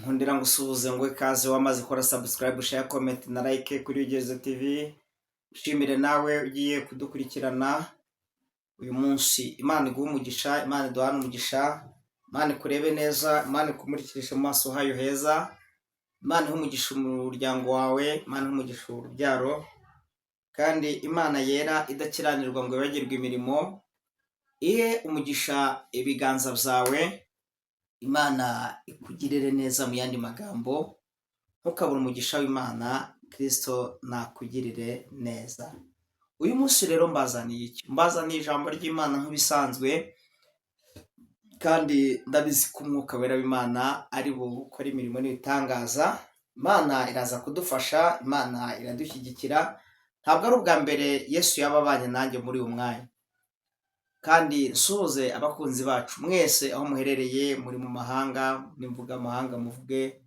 nkundira ngusuhuze ngo ikaze wamaze gukora subscribe, share, comment na like kuri Ugeze TV. Ushimire nawe ugiye kudukurikirana uyu munsi. Imana iguhe umugisha, Imana iduhane umugisha, Imana ikurebe neza, Imana ikumurikishe mu maso hayo heza, Imana ihe umugisha umuryango wawe, Imana ihe umugisha urubyaro, kandi Imana yera idakiranirwa ngo ibagirwe imirimo, ihe umugisha ibiganza byawe, Imana ikugirire neza. Mu yandi magambo, ntukabure umugisha w'Imana, Kristo nakugirire neza. Uyu munsi rero mbazaniye iki? Mbazaniye ijambo ry'Imana nk'ibisanzwe, kandi ndabizi ko umwuka wera w'Imana ari bukore imirimo n'ibitangaza. Imana iraza kudufasha, Imana iradushyigikira. Ntabwo ari ubwa mbere Yesu yababanye nanjye muri uyu mwanya, kandi nsuhuze abakunzi bacu mwese aho muherereye, muri mu mahanga. Nimvuga amahanga muvuge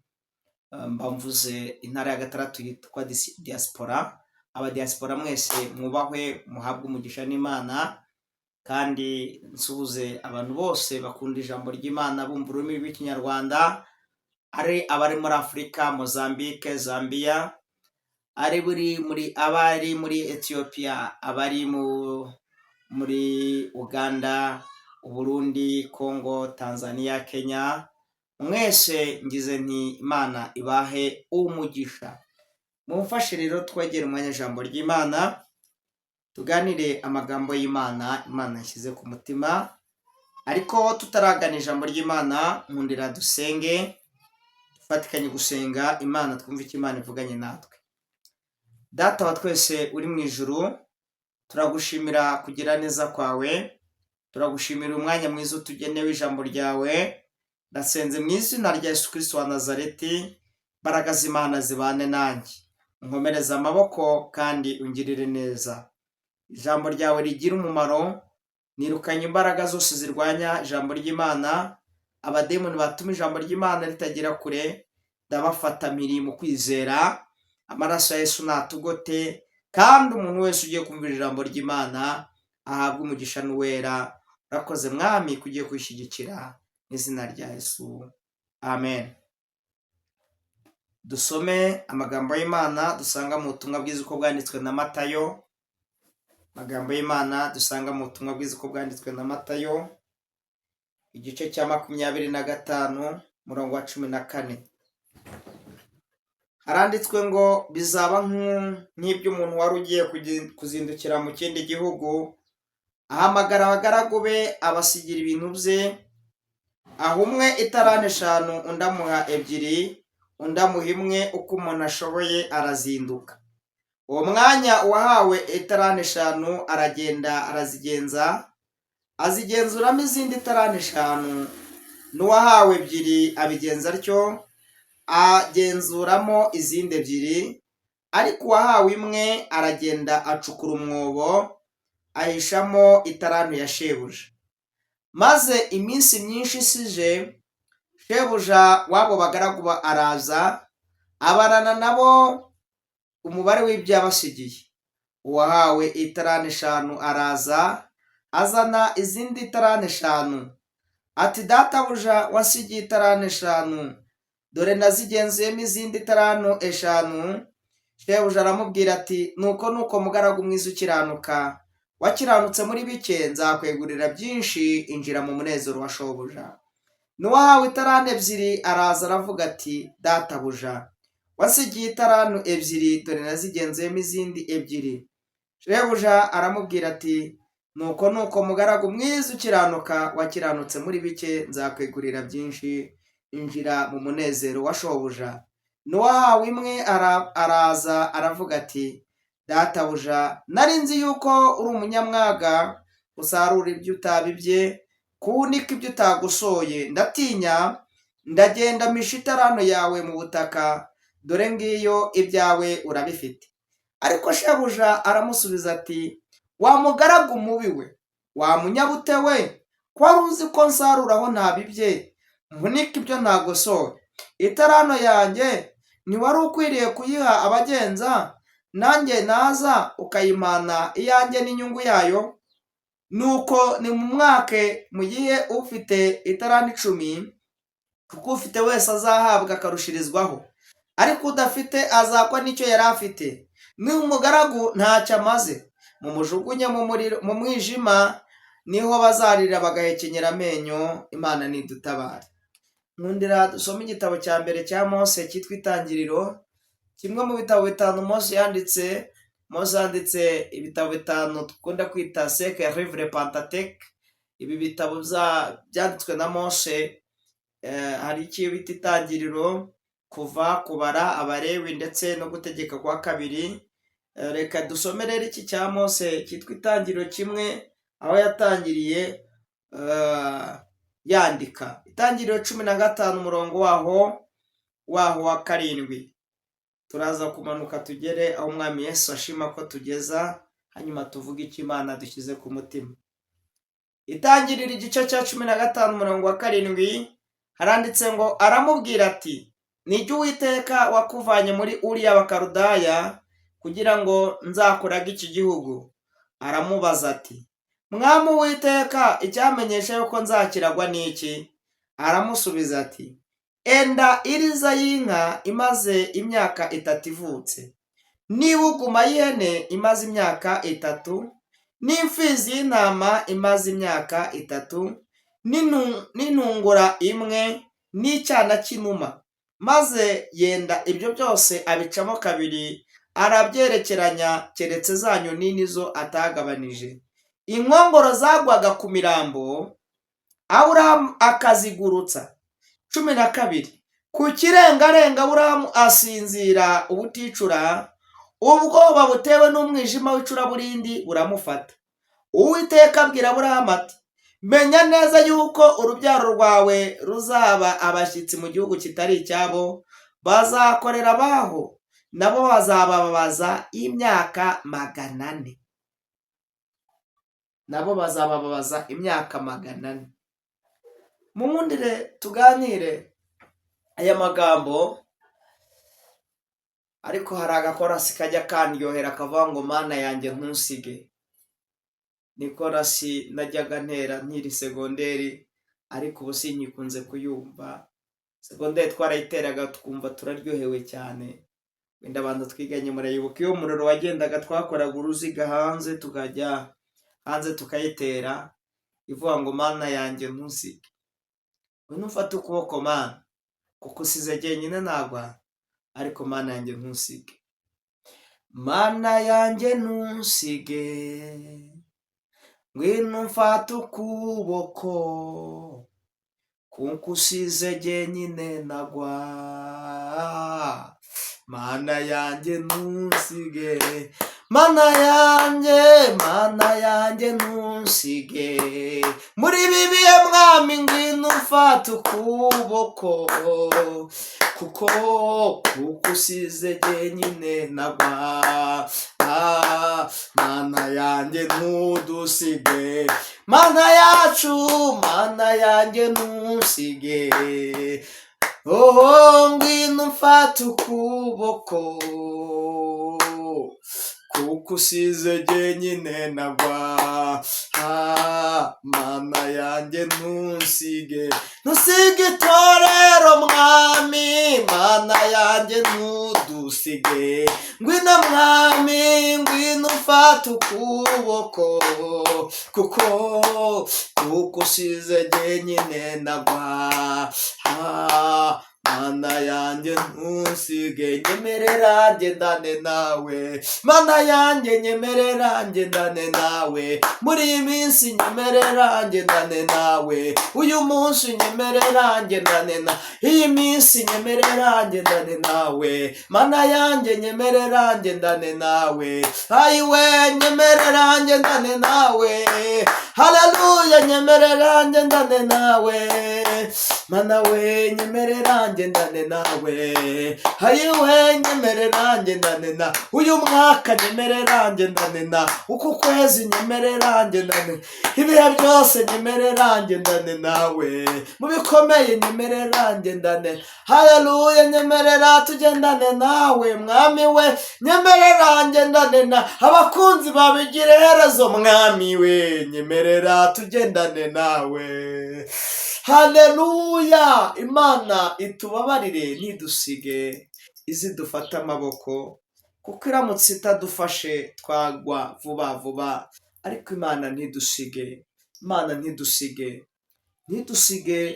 mvuze intara ya gatandatu yitwa diaspora. Abadiaspora mwese mwubahwe, muhabwe umugisha n'Imana, kandi nsuhuze abantu bose bakunda ijambo ry'Imana bumva ururimi rw'Ikinyarwanda, ari abari muri Afurika, Mozambique, Zambia, abari muri Ethiopia, abari muri Uganda, Uburundi, Congo, Tanzania, Kenya. Mwese ngize nti Imana ibahe umugisha. Mumfashe rero twegere umwanya ijambo ry'Imana, tuganire amagambo y'Imana Imana yashyize ku mutima. Ariko tutaragana ijambo ry'Imana, nkundira dusenge, dufatikanye gusenga Imana, twumve icyo Imana ivuganye natwe. Data wa twese uri mu ijuru, turagushimira kugira neza kwawe, turagushimira umwanya mwiza utugenewe ijambo ryawe. Ndasenze mu izina rya Yesu Kristo wa Nazareti, imbaraga z'Imana zibane nanjye, unkomereze amaboko kandi ungirire neza. Ijambo ryawe rigira umumaro, nirukanye imbaraga zose zirwanya ijambo ry'Imana, abademoni batuma ijambo ry'Imana ritagera kure, ndabafata mpiri mu kwizera. Amaraso ya Yesu natugote, kandi umuntu wese ugiye kumvira ijambo ry'Imana ahabwe umugisha n'uwera. Urakoze Mwami kugiye kwishyigikira, mu izina rya Yesu, amen. Dusome amagambo y'Imana dusanga mu butumwa bwiza uko bwanditswe na Matayo. Amagambo y'Imana dusanga mu butumwa bwiza uko bwanditswe na Matayo, igice cya 25 umurongo wa 14. Haranditswe ngo bizaba nk'ibyo umuntu wari ugiye kuzindukira mu kindi gihugu, ahamagara abagaragu be abasigira ibintu bye, aho umwe itarani 5, undi amuha 2, undi amuha 1, uko umuntu ashoboye arazinduka. Uwo mwanya uwahawe itarani 5 aragenda arazigenza, azigenzuramo izindi itarani 5. N'uwahawe 2 abigenza atyo, agenzuramo izindi 2. Ariko uwahawe 1 aragenda acukura umwobo, ahishamo itarantu ya shebuja. Maze iminsi myinshi isije, shebuja w'abo bagaragu araza, abarana nabo umubare w'ibyo yabasigiye. Uwahawe itarani 5 araza, azana izindi itarani 5, ati databuja wasigiye itarani 5, dore nazigenzuyemo izindi itarani 5. Shebuja aramubwira ati nuko mugaragu mwiza ukiranuka, wakiranutse muri bike, nzakwegurira byinshi, injira mu munezero wa shobuja. N'uwahawe itarani 2 araza aravuga ati databuja wasigiye itarani 2, dore nazigenzuyemo izindi 2. Shebuja aramubwira ati nuko mugaragu mwiza ukiranuka, wakiranutse muri bike, nzakwegurira byinshi, injira mu munezero wa shobuja. N'uwahawe 1 araza aravuga ati databuja nari nzi yuko uri umunyamwaga, usarura ibyo utabibye, kuhunika ibyo utagusoye. Ndatinya, ndagenda mpisha itarano yawe mu butaka, dore ngiyo ibyawe urabifite. Ariko shebuja aramusubiza ati wa mugaragu mubi we, wa munyabute we, ko wari uzi ko nsarura aho ntabibye, mpunika ibyo ntagosoye. Itarano yanjye ntiwari ukwiriye kuyiha abagenza, nanjye naza ukayimana iyanjye n'inyungu yayo? Nuko nimumwake mugihe ufite itarani 10, kuko ufite wese azahabwa akarushirizwaho, ariko udafite azakwa n'icyo yari afite. Ni umugaragu ntacyo amaze, mumujugunye mu mwijima, niho bazarira bagahekenyera amenyo. Imana nidutabare. Nkundira dusome igitabo cya mbere cya Mose cyitwa Itangiriro, kimwe mu bitabo 5 Mose yanditse. Mose yanditse ibitabo 5 dukunda kwita Cinq Livres Pentateuque. Ibi bitabo byanditswe na Mose, hari icyo bita Itangiriro, Kuva, Kubara, Abalewi ndetse no Gutegeka kwa kabiri. Reka dusome rero iki cya Mose cyitwa Itangiriro kimwe, aho yatangiriye yandika. Itangiriro 15 umurongo waho wa 7. Turaza kumanuka tugere aho Umwami Yesu ashima ko tugeza, hanyuma tuvuge icyo Imana dushyize ku mutima. Itangiriro igice cya 15 umurongo wa 7 haranditse ngo, aramubwira ati, nijye Uwiteka wakuvanye muri Uriya Abakaludaya kugira ngo nzakurage iki gihugu. Aramubaza ati, Mwami Uwiteka, icyamenyesha yuko nzakiragwa n'iki? Aramusubiza ati, enda iriza y'inka imaze imyaka 3 ivutse, n'ibuguma y'ihene imaze imyaka 3, n'imfizi y'intama imaze imyaka 3, n'intungura imwe, n'icyana cy'inuma. Maze yenda ibyo byose abicamo kabiri, arabyerekeranya, keretse za nyoni nizo atagabanije. Inkongoro zagwaga ku mirambo, Aburahamu akazigurutsa. 12. Ku kirengarenga Aburahamu asinzira ubuticura, ubwoba butewe n'umwijima w'icuraburindi buramufata. Uwiteka abwira Aburahamu ati, menya neza yuko urubyaro rwawe ruzaba abashyitsi mu gihugu kitari icyabo, bazakorera abaho, nabo bazababaza imyaka 400. Nabo bazababaza imyaka 400. Mumundire tuganire aya magambo, ariko hari agakorasi kajya kandyohera kavuga ngo Mana yanjye ntusige. Ni korasi najyaga ntera nkiri segonderi, ariko ubu sinyikunze kuyumva. Segonderi twarayiteraga tukumva turaryohewe cyane. Wenda abantu twiganye murayibuka iyo umuriro wagendaga twakoraga uruziga hanze, tukajya hanze tukayitera ivuga ngo Mana yanjye ntusige. Nufata ukuboko Mana, kuko usize jyenyine nagwa, ariko Mana yanjye ntusige. Mana yanjye ntusige, ngwino mfate ukuboko, kuko usize jyenyine nagwa. Mana yanjye ntusige, Mana yanjye ntusige, muri ibi bihe Mwami ngwino mfate ukuboko, kuko usize jyenyine nagwa. Mana yanjye ntudusige, Mana yacu, Mana yanjye ntusige, ngwino mfate ukuboko, kuko usize jyenyine nagwa. Mana yanjye ntusige, ntusige itorero Mwami, Mana yanjye ntudusige, ngwino Mwami, ngwino mfate ukuboko, kuko usize jyenyine nagwa. Mana yanjye ntusige, nyemerera ngendane nawe. Mana yanjye nyemerera ngendane nawe, muri iyi minsi nyemerera ngendane nawe, uyu munsi nyemerera ngendane nawe, iyi minsi nyemerera ngendane nawe. Mana yanjye nyemerera ngendane nawe, ayiwe nyemerera ngendane nawe, haleluya nyemerera ngendane nawe. Mana we nyemerera ngendane nawe, ayiwe nyemerera ngendane na, uyu mwaka nyemerera ngendane na, uku kwezi nyemerera ngendane, ibihe byose nyemerera ngendane nawe, mu bikomeye nyemerera ngendane. Haleluya nyemerera tugendane nawe Mwami we, nyemerera ngendane na, abakunzi babigire herezo Mwami we, nyemerera tugendane nawe. haleluya. Imana itubabarire ntidusige izi dufata amaboko, kuko iramutse itadufashe twagwa vuba vuba. Ariko Imana ntidusige, Imana ntidusige,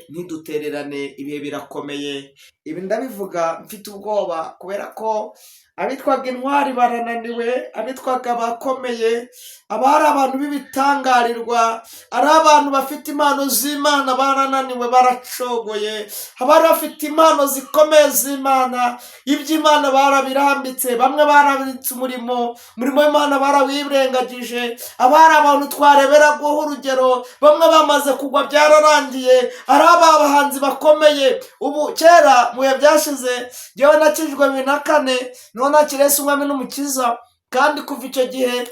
ntidutererane. Ibihe birakomeye. Ibi ndabivuga mfite ubwoba, kubera ko abitwaga intwari barananiwe, abitwaga abakomeye, abari abantu b'ibitangarirwa, ari abantu bafite impano z'Imana barananiwe, baracogoye. Abari bafite impano zikomeye z'Imana, iby'Imana barabirambitse, bamwe barabitse umurimo w'Imana barawirengagije. Abari abantu twareberagaho urugero, bamwe bamaze kugwa byararangiye, ari abahanzi bakomeye. Ubu kera mu bihe byashize njyewe nakijwe 2004, none nakirese umwami n'umukiza, kandi kuva icyo gihe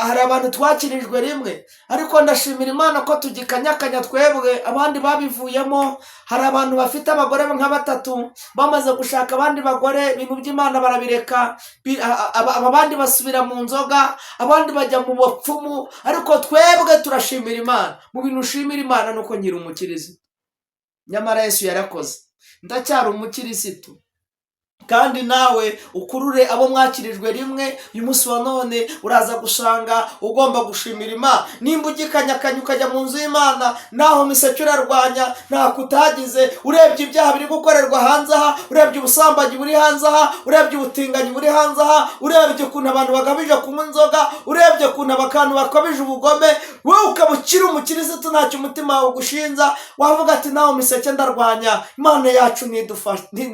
hari abantu twakirijwe rimwe. Ariko ndashimira Imana ko tugikanyakanya twebwe, abandi babivuyemo. Hari abantu bafite abagore nka 3 bamaze gushaka abandi bagore, ibintu by'Imana barabireka, abandi basubira mu nzoga, abandi bajya mu bapfumu. Ariko twebwe turashimira Imana. Mu bintu ushimira Imana nuko nkiri umukirisitu. Nyamara Yesu yarakoze, ndacyari umukirisitu. Kandi nawe ukurure abo mwakirijwe rimwe. Uyu munsi wa none uraza gusanga ugomba gushimira Imana. Nimba ugikanyakanya ukajya mu nzu y'Imana, naho miseke urarwanya, ntako utagize, urebye ibyaha biri gukorerwa hanze aha, urebye ubusambanyi buri hanze aha, urebye ubutinganyi buri hanze aha, urebye ukuntu abantu bagabije kunywa inzoga, urebye ukuntu abantu bakabije ubugome, wowe ukaba ukiri umukirisitu ntacyo umutima wawe ugushinza, wavuga ati naho miseke ndarwanya. Imana yacu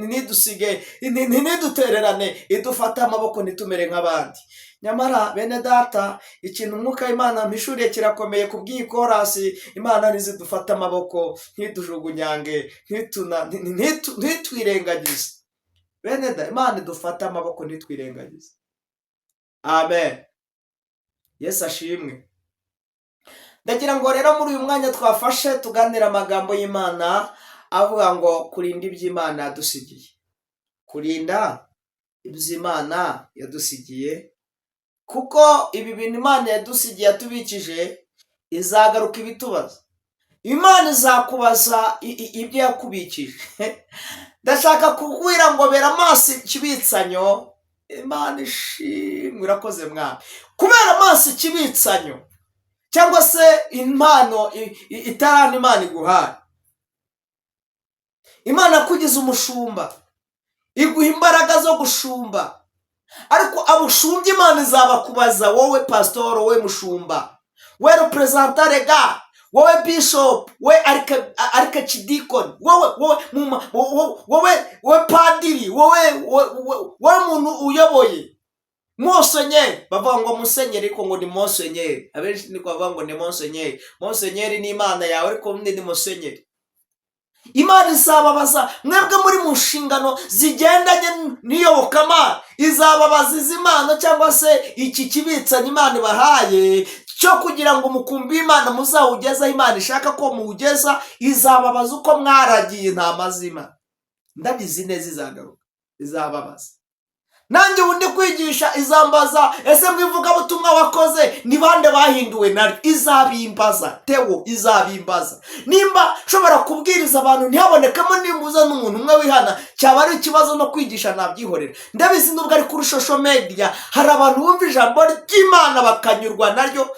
ntidusige, ntidutererane, idufate amaboko ntitumere nk'abandi. Nyamara bene data, ikintu umwuka w'Imana mpishuriye kirakomeye. ku bw'iyi korasi, Imana ntizidufate amaboko, ntidujugunyange, ntitwirengagize. Bene data, Imana idufate amaboko ntitwirengagize. Amen. Yesu ashimwe. Ndagira ngo rero muri uyu mwanya twafashe tuganira amagambo y'Imana avuga ngo kurinda iby'Imana yadusigiye. Kurinda iby'Imana yadusigiye, kuko ibi bintu Imana yadusigiye yatubikije, izagaruka ibitubaza. Imana izakubaza ibyo yakubikije. Ndashaka kubwira ngo bera amaso ikibitsanyo. Imana ishimwe, urakoze mwana. Kubera amaso ikibitsanyo cyangwa se impano itarana Imana iguhaye. Imana yakugize umushumba, iguha imbaraga zo gushumba. Ariko abushumbye Imana izabakubaza, wowe pastor, wowe mushumba, wowe representative, wowe bishop, wowe archdeacon, wowe padiri, wowe muntu uyoboye, Monsenyeri. Bavuga ngo musenyeri, ariko ngo ni Monsenyeri. Abenshi niko bavuga ngo ni Monsenyeri. Monsenyeri ni Imana yawe, ariko undi ni Monsenyeri. Imana izababaza mwebwe muri mu nshingano zigendanye n'iyobokamana. Izababaza izi mpano cyangwa se iki kibitsanya Imana ibahaye cyo kugira ngo umukumbi w'Imana muzawugezaho Imana ishaka ko muwugeza. Izababaza uko mwaragiye intama z'Imana. Ndabizi neza izagaruka, izababaza. Nanjye ubundi kwigisha izambaza, ese mwivugabutumwa wakoze ni bande bahinduwe naryo? Izabimbaza. Tewo izabimbaza. Nimba nshobora kubwiriza abantu ntihabonekamo nimbuza n'umuntu umwe wihana, cyaba ari ikibazo no kwigisha nabyihorera. Ndabizi nubwo ari kuri social media hari abantu bumva ijambo ry'Imana bakanyurwa naryo.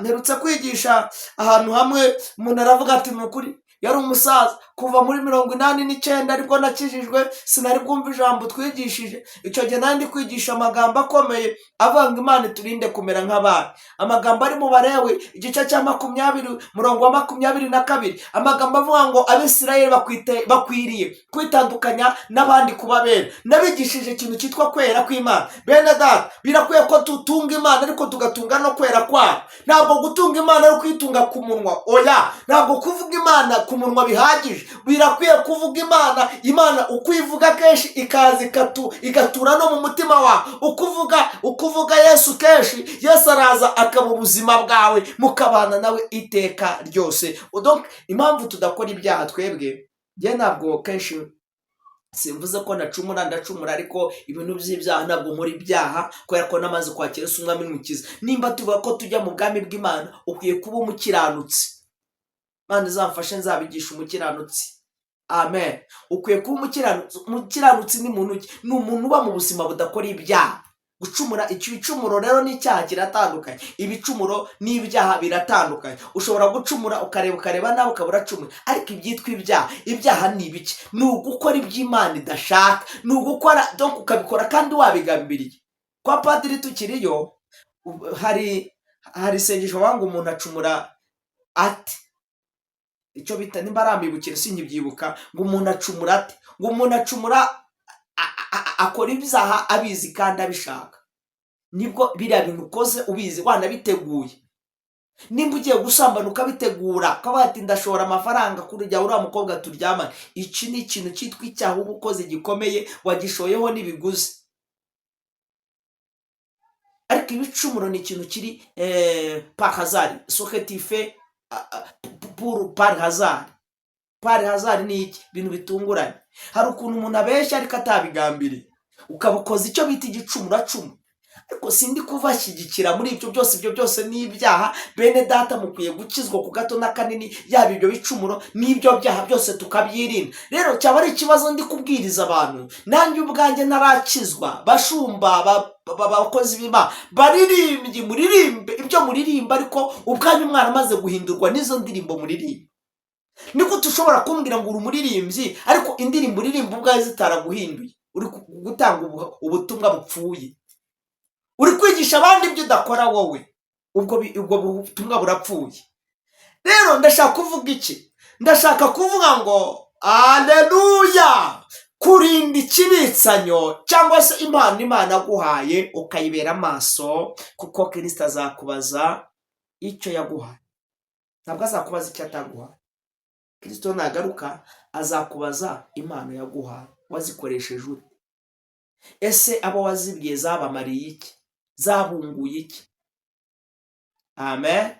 Mperutse kwigisha ahantu hamwe, umuntu aravuga ati ni ukuri yari umusaza kuva muri 89 ariko nakijijwe, sinari bwumva ijambo twigishije. Icyo gihe nandi kwigisha amagambo akomeye avuga ngo Imana turinde kumera nk'abana. Amagambo ari mu Balewi igice cya 20 murongo wa 22, amagambo avuga ngo Abisirayeli bakwiriye kwitandukanya n'abandi kubabera. Nabigishije ikintu cyitwa kwera kw'Imana. Bene data, birakwiye ko tutunga Imana ariko tugatunga no kwera kwayo. Ntabwo gutunga Imana ari kwitunga ku munwa, oya. Ntabwo kuvuga Imana ku munwa bihagije. Birakwiye kuvuga Imana ukwivuga kenshi ikaza igatura no mu mutima wawe. Ukuvuga Yesu kenshi, Yesu araza akaba ubuzima bwawe, mukabana nawe iteka ryose. Donc impamvu tudakora ibyaha twebwe, njye ntabwo kenshi simvuze ko ndacumura, ariko ibintu by'ibyaha ntabwo muri ibyaha, kubera ko namaze kwakira Yesu umwami n'umukiza. Nimba tuvuga ko tujya mu bwami bw'Imana, ukwiye kuba umukiranutsi. Imana izamfashe nzabigisha umukiranutsi. Amen. Ukwiye kuba umukiranutsi. Umukiranutsi ni muntu ki? Ni umuntu uba mu buzima budakora ibyaha. Gucumura, ibicumuro rero n'icyaha kiratandukanye. Ibicumuro n'ibyaha biratandukanye. Ushobora gucumura ukareba nawe ukaba uracumura, ariko ibyitwa ibyaha ni ibiki? Ni ugukora iby'Imana idashaka, ni ugukora donc ukabikora kandi wabigambiriye. Kwa padiri tukiriyo, hari isengesho wanga umuntu acumura ati, icyo bita nimba arambibukira sinkibyibuka, ngo umuntu acumura ati, ngo umuntu acumura akora ibyaha abizi kandi abishaka. Nibwo biriya bintu ukoze ubizi wanabiteguye. Nimba ugiye gusambana ukabitegura ukavuga ati ndashora amafaranga kuri uriya mukobwa turyamane, iki ni ikintu cyitwa icyaha uba ukoze gikomeye, wagishoyeho n'ibiguzi. Ariko ibicumuro ni ikintu kiri par hasard, ce que tu fais par hasard. Par hasard ni iki? Ibintu bitunguranye. Hari ukuntu umuntu abeshya ariko atabigambiriye, ukaba ukoze icyo bita igicumuro acuma. Ariko sindi kuvashyigikira muri ibyo byose. Ibyo byose ni ibyaha. Bene data mukwiye gukizwa ku gato na kanini, yaba ibyo bicumuro n'ibyo byaha byose tukabyirinda. Rero cyaba ari ikibazo ndi kubwiriza abantu, nanjye ubwanjye narakizwa. Bashumba, abakozi b'Imana, baririmbyi, muririmbe ibyo muririmba, ariko ubwanyu mwana amaze guhindurwa n'izo ndirimbo muririmba. Niko tushobora kumbwira ngo uri umuririmbyi ariko indirimbo uririmba ubwawe zitaraguhinduye, uri gutanga ubutumwa bupfuye, uri kwigisha abandi ibyo udakora wowe, ubwo butumwa burapfuye. Rero ndashaka kuvuga iki? Ndashaka kuvuga ngo aleluya, kurinda ikibitsanyo cyangwa se impano Imana aguhaye ukayibera amaso, kuko Kristo azakubaza icyo yaguhaye, ntabwo azakubaza icyo ataguhaye. Kristo nagaruka azakubaza impano yaguhaye, wazikoresheje ute? Ese abo wazibwiye zabamariye iki? Zabunguye iki? Amen.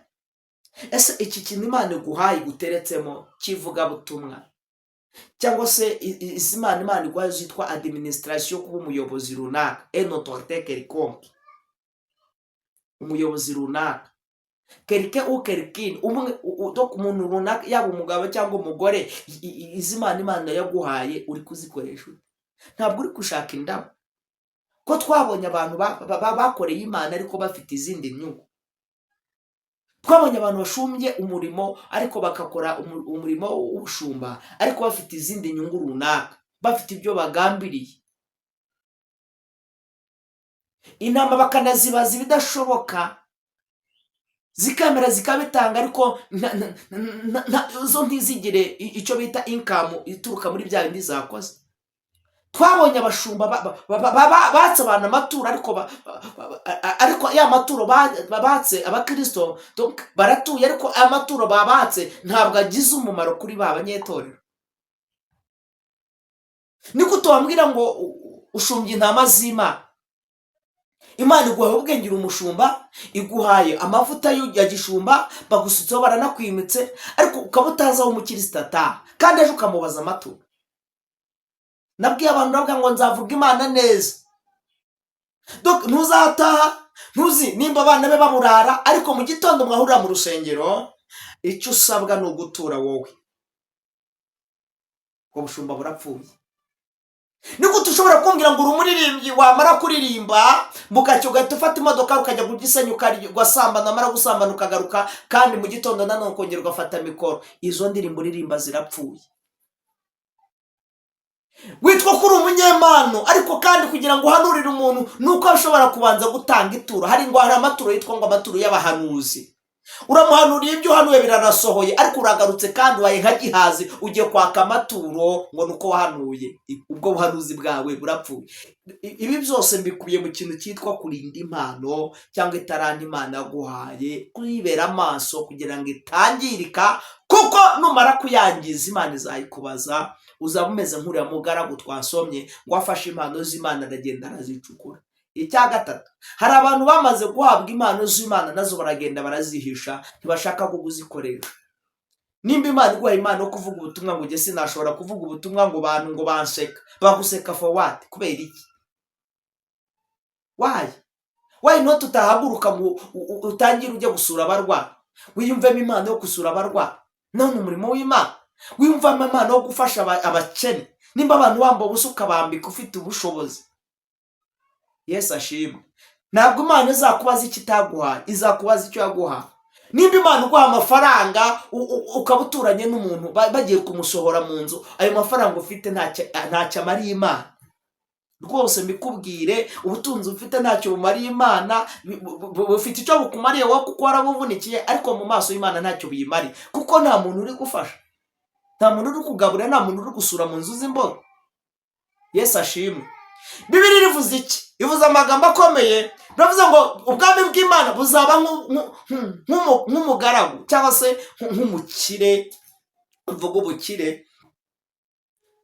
Ese iki kintu Imana iguhaye guteretsemo kivuga butumwa, cyangwa se izi Imana iguhaye zitwa administration, kuba umuyobozi runaka, une autorité quelconque, umuyobozi runaka, quelqu'un ou quelqu'une, donc umuntu runaka, yaba umugabo cyangwa umugore, izi Imana yaguhaye uri kuzikoresha ute? Ntabwo uri gushaka indabo, ko twabonye abantu bakoreye Imana ariko bafite izindi nyungu. Twabonye abantu bashumbye umurimo ariko bakakora umurimo w'ubushumba ariko bafite izindi nyungu runaka, bafite ibyo bagambiriye. Inama bakanazibaza ibidashoboka, zikamera zikabitanga, ariko zo ntizigire icyo bita income ituruka muri bya bindi zakoze. Twabonye abashumba batse abantu amaturo, ariko ya maturo batse abakristo baratuye, ariko amaturo babatse ntabwo agize umumaro kuri ba banyetorero. Niko tubambwira ngo ushumbye intama z'Imana. Imana iguhaye ubwenge uri umushumba, iguhaye amavuta ya gishumba, bagusutseho baranakwimitse, ariko ukaba utazi aho umukristo ataha, kandi ejo ukamubaza amaturo. Nabwiye abantu bavuga ngo nzavuga Imana neza, donc ntuzataha ntuzi nimba abana be baburara, ariko mu gitondo mwahurira mu rusengero, icyo usabwa ni ugutura wowe. Ubwo bushumba burapfuye. Niko tushobora kumbwira ngo uri umuririmbyi, wamara kuririmba mugacyo ugahita ufata imodoka ukajya ku Gisenyi ugasambana, amara gusambana ukagaruka, kandi mu gitondo nanone ukongera ugafata mikoro. Izo ndirimbo uririmba zirapfuye. Witwa ko uri umunyempano, ariko kandi kugira ngo uhanurire umuntu nuko ashobora kubanza gutanga ituro. Hari amaturo yitwa ngo amaturo y'abahanuzi. Uramuhanuriye ibyo uhanuye biranasohoye, ariko uragarutse kandi ubaye nka Gihazi ugiye kwaka amaturo ngo nuko wahanuye. Ubwo buhanuzi bwawe burapfuye. Ibi byose mbikubiye mu kintu cyitwa kurinda impano cyangwa itaranta Imana yaguhaye, kuyibera amaso kugira ngo itangirika, kuko numara kuyangiza Imana izayikubaza. Uzaba umeze nk'uriya mugaragu twasomye ngo afashe impano z'Imana aragenda arazicukura. Icya gatatu, hari abantu bamaze guhabwa impano z'Imana nazo baragenda barazihisha, ntibashaka kuzikoresha. Nimba Imana iguhaye impano yo kuvuga ubutumwa, ngo ugese sinashobora kuvuga ubutumwa ngo bantu ngo banseka, baguseka for what? Kubera iki? Why not utahaguruka ngo utangire ujye gusura abarwayi, wiyumvemo impano yo gusura abarwayi? none umurimo w'Imana wiyumvamo impano wo gufasha abakene, nimba abantu bambaye ubusa ukabambika ufite ubushobozi. Yesu ashimwe. Ntabwo Imana izakubaza icyo itaguhaye, izakubaza icyo yaguhaye. Nimba Imana iguha amafaranga ukaba uturanye n'umuntu bagiye kumusohora mu nzu, ayo mafaranga ufite ntacyo amariye Imana. Rwose mbikubwire, ubutunzi ufite ntacyo bumariye Imana, bufite icyo bukumariye wowe kuko warabuvunikiye, ariko mu maso y'Imana ntacyo biyimariye, kuko nta muntu uri gufasha, nta muntu uri kugaburira, nta muntu uri gusura mu nzu z'imboga. Yesu ashimwe. Bibiliya rivuze iki? Ivuze amagambo akomeye, biravuze ngo ubwami bw'Imana buzaba nk'umugaragu cyangwa se nk'umukire. Uvuga ubukire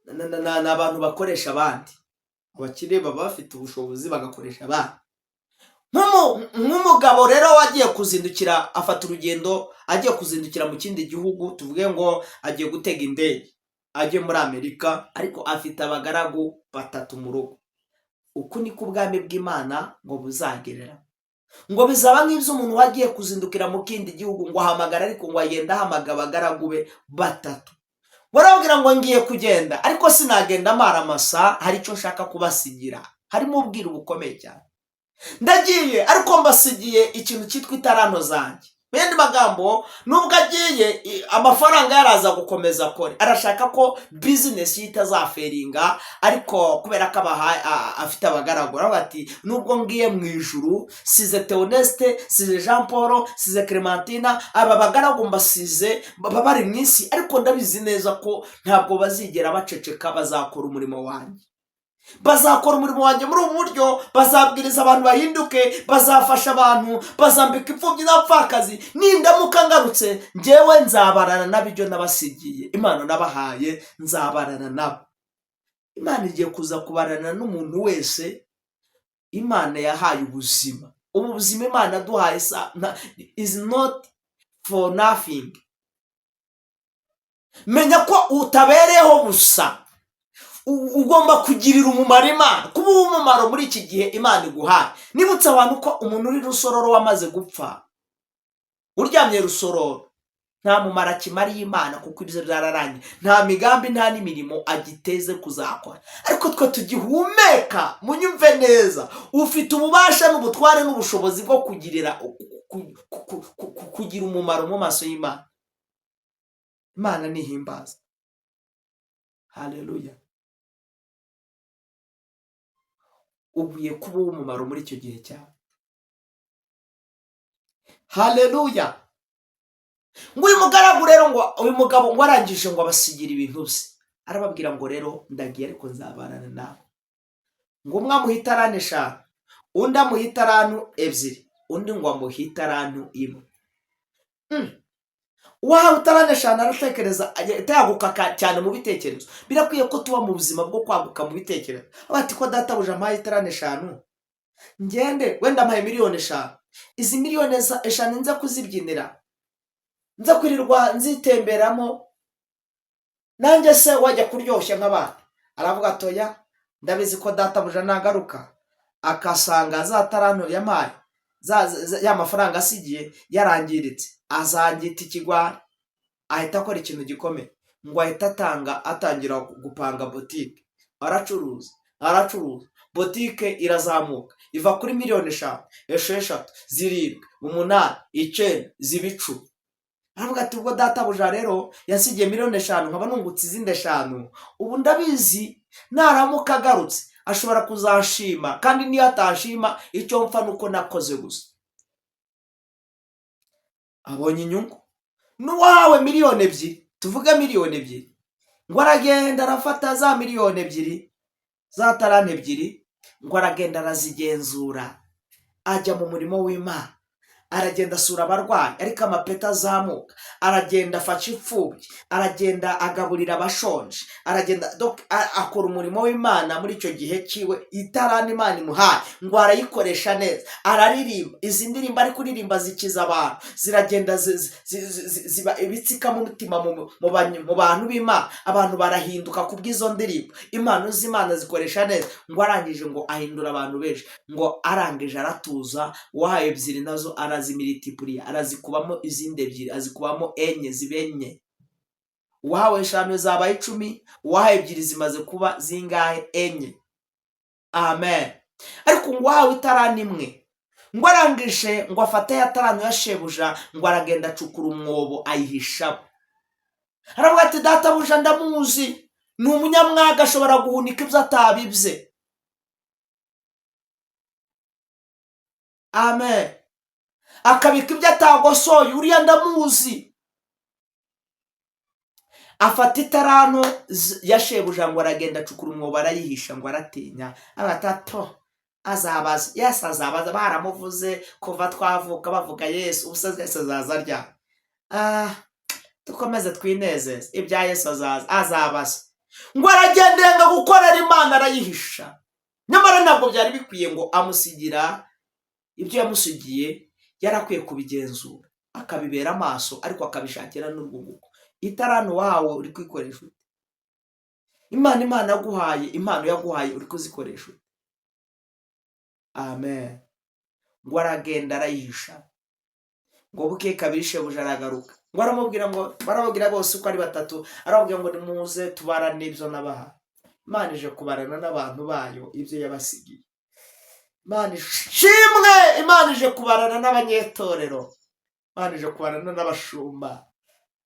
ni abantu bakoresha abandi. Abakire baba bafite ubushobozi bagakoresha abandi. Nk'umugabo rero wagiye kuzindukira, afata urugendo agiye kuzindukira mu kindi gihugu, tuvuge ngo agiye gutega indege ajye muri Amerika, ariko afite abagaragu 3 mu rugo. Uku niko ubwami bw'Imana ngo buzagerera. Ngo bizaba nk'iby'umuntu wagiye kuzindukira mu kindi gihugu, ngo ahamagara, ariko ngo agenda ahamagara abagaragu be 3. Barabwira ngo ngiye kugenda, ariko sinagenda amara amasa, hari icyo nshaka kubasigira. Harimo ubwira bukomeye cyane. Ndagiye ariko mbasigiye ikintu cyitwa itaranto zanjye. Bende magambo, nubwo agiye amafaranga yaraza gukomeza akore, arashaka ko business yitazaferinga, ariko kubera ko afite abagaragu, aravuga ati nubwo ngiye mu ijuru, size Theoneste, size Jean Paul, size Clementina, aba bagaragu mbasize bari mu isi, ariko ndabizi neza ko ntabwo bazigera baceceka, bazakora umurimo wanjye. Bazakora umurimo wanjye muri ubu buryo, bazabwiriza abantu bahinduke, bazafasha abantu, bazambika imfubyi n'abapfakazi. Nindamuka ngarutse, njyewe nzabarana n'abyo nabasigiye, Imana nabahaye, nzabarana nabo. Imana igiye kuza kubarana n'umuntu wese Imana yahaye ubuzima. Ubu buzima Imana duhaye is not for nothing. Menya ko utabereyeho busa, ugomba kugirira umumaro Imana. Kuba umumaro muri iki gihe Imana iguhaye. Nibutse abantu ko umuntu uri rusororo wamaze gupfa, uryamye rusororo, nta mumaro akimariye Imana, kuko ibyo byararangiye. Nta migambi nta n'imirimo agiteze kuzakora. Ariko twe tugihumeka, munyumve neza, ufite ububasha n'ubutware n'ubushobozi bwo kugira umumaro mu maso y'Imana. Imana nihimbaza. Haleluya. Ugiye kuba umumaro muri icyo gihe cyawe. Haleluya. Ngo uyu mugaragu rero, ngo uyu mugabo ngo arangije ngo abasigira ibintu bye, arababwira ngo rero ndagiye, ariko nzabarana nawe. Ngo umwe amuha itaranto 5, undi amuha itaranto 2, undi ngo amuha itaranto 1. Wahawe itaranto 5 aratekereza, yaguka cyane mu bitekerezo. Birakwiye ko tuba mu buzima bwo kwaguka mu bitekerezo. Bati ko databuja amaye itaranto 5, ngende wenda amaye miliyoni 5, izi miliyoni 5 nza kuzibyinira, nza kwirirwa nzitemberamo, nanjye se wajya kuryoshya nk'abandi. Aravuga atoya, ndabizi ko databuja nagaruka akasanga za taranto yamaye, ya mafaranga asigiye yarangiritse, azangita ikigwara. Ahita akora ikintu gikomeye, ngo ahita atangira gupanga botike. Aracuruza, botike irazamuka, iva kuri miliyoni 5, 6, 7, 8, 9, ziba 10. Aravuga ati ubwo databuja rero yasigiye miliyoni 5, nkaba nungutse izindi 5, ubu ndabizi naramuka agarutse ashobora kuzashima, kandi niyo atashima icyo mpfa nuko nakoze gusa. Abonye inyungu. N'uwahawe miliyoni 2, tuvuge miliyoni 2, ngo aragenda arafata za miliyoni 2, za taranto 2, ngo aragenda arazigenzura, ajya mu murimo w'Imana. Aragenda asura abarwayi, ariko amapeta azamuka. Aragenda afasha imfubyi, aragenda agaburira abashonje, aragenda akora umurimo w'Imana muri icyo gihe kiwe. Itaranto Imana imuhaye ngo arayikoresha neza, araririmba. Izi ndirimbo ari kuririmba zikiza abantu, ziragenda ziba ibitsika mu mutima mu bantu b'Imana. Abantu barahinduka kubw'izo ndirimbo. Impano z'Imana zikoresha neza. Ngo arangije ngo ahindura abantu benshi. Ngo arangije aratuza, wahaye 2 nazo arazimilitipuriya, arazikubamo izindi 2, azikubamo 4, zibenye. uwahawe 5 zabaye 10, uwahawe 2 zimaze kuba zingahe? Enye. Amen. Ariko ngo uwahawe itarani imwe, ngo arangije ngo afate ya tarani ya shebuja, ngo aragenda acukura umwobo ayihishamo. Aravuga ati databuja ndamuzi, ni umunyamwaga, ashobora guhunika ibyo atabibye. Amen. Akabika ibyo atagosoye, uriya ndamuzi. Afata itarano ya shebuja, ngo aragenda acukura umwobo arayihisha, ngo aratinya. Abatato azabaza, Yesu azabaza, baramuvuze kuva twavuka bavuga Yesu, ubusaze Yesu azaza rya. Dukomeze twinezeze, ibya Yesu azabaza. Ngo aragendenga gukorera Imana arayihisha. Nyamara ntabwo byari bikwiye ngo amusigira ibyo yamusigiye, yarakwiye kubigenzura akabibera amaso, ariko akabishakira n'urwunguko. Itarano wawe uri kwikoresha ute? Imana yaguhaye, impano yaguhaye uri kuzikoresha ute? Amen. Ngo aragenda arayihisha. Ngo buke kabiri shebuja aragaruka, ngo aramubwira, ngo barababwira bose uko ari batatu, arababwira ngo nimuze tubarane ibyo nabaha. Imana ije kubarana n'abantu bayo ibyo yabasigiye. Imana ishimwe, Imana ije kubarana n'abanyetorero, Imana ije kubarana n'abashumba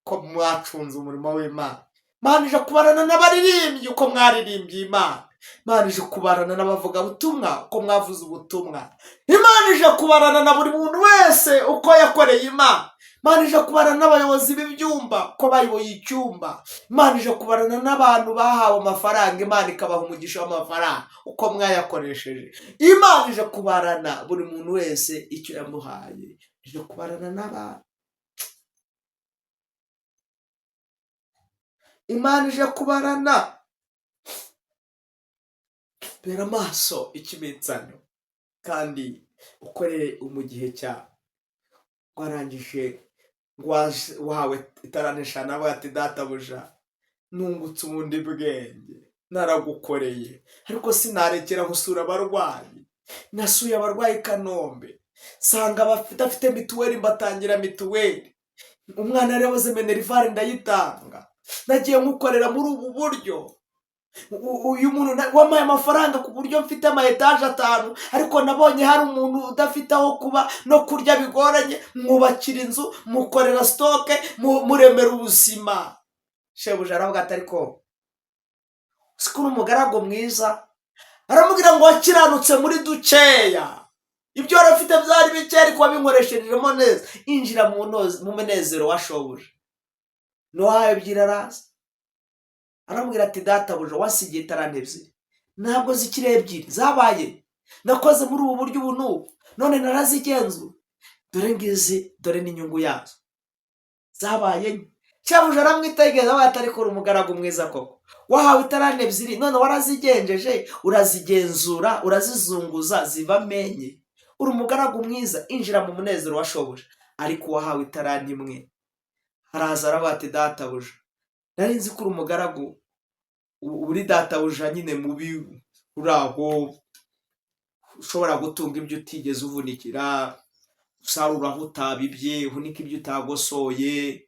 ko mwacunze umurimo w'Imana. Imana ije kubarana n'abaririmbyi uko mwaririmbye Imana. Imana ije kubarana n'abavuga butumwa uko mwavuze ubutumwa. Imana ije kubarana na buri muntu wese uko yakoreye Imana. Imana ije kubarana n'abayobozi b'ibyumba uko bayoboye icyumba. Imana ije kubarana n'abantu bahawe amafaranga, Imana ikabaha umugisha w'amafaranga uko mwayakoresheje. Imana ije kubarana buri muntu wese icyo yamuhaye. Ije kubarana n'abantu. Imana ije kubarana. Bera amaso ikimenyetso kandi ukorere mu gihe cya. Warangije wahawe itaranisha nawe ati databuja nungutse ubundi bwenge, naragukoreye, ariko sinarekera gusura abarwayi. Nasuye abarwayi Kanombe, sanga bafite mituweli, mbatangira mituweli. Umwana yarabuze minerivare ndayitanga. Nagiye mukorera muri ubu buryo. Uyu muntu wamaye amafaranga ku buryo mfite ama etaje 5, ariko nabonye hari umuntu udafite aho kuba no kurya bigoranye, mwubakira inzu, mukorera stoke, muremera ubuzima. Shebuja aravuga ati ariko sikuru umugarago mwiza. Aramubwira ngo wakiranutse muri dukeya, ibyo warafite byari bike ariko wabinkoresherejemo neza. Injira mu munezero wa shobuja. Nohaye byiraraza. Aramubwira ati databuja wasigiye itarane 2, ntabwo zikiri 2 zabaye. Nakoze muri ubu buryo ubu none narazigenzu, dore ngizi, dore n'inyungu yazo zabaye. Shebuja aramwitegeza batari kuri umugaragu mwiza koko, wahawe itarane 2 none warazigenjeje, urazigenzura, urazizunguza ziva menye. Uri umugaragu mwiza, injira mu munezero wa shobuja. Ariko wahawe itarane 1 araza arabati databuja nari nzi kuri umugaragu uri databuja nyine mubi, uraho ushobora gutunga ibyo utigeze uvunikira, usarura aho utabibye, uhunika ibyo utagosoye.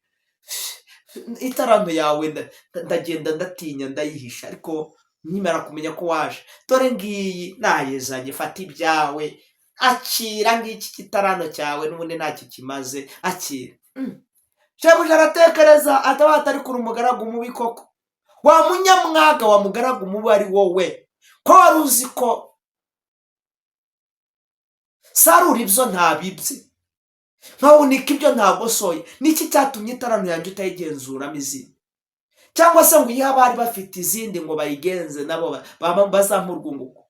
Itarano yawe ndagenda ndatinya ndayihisha, ariko nkimara kumenya ko waje, dore ngiyi nayezanye, fata ibyawe, akira ngiki kitarano cyawe, n'ubundi ntacyo kimaze, akira. Shebuja aratekereza atabata ari kuri umugaragu mubi koko, wa munyamwaga wa mugaragu mubi ari wowe, ko wari uzi ko sarura ibyo ntabibye, nkawunika ibyo ntagosoye. Niki cyatumye itarano yanjye utayigenzuramo izindi? Cyangwa se ngo iyo abari bafite izindi ngo bayigenze nabo bazamurwunguko?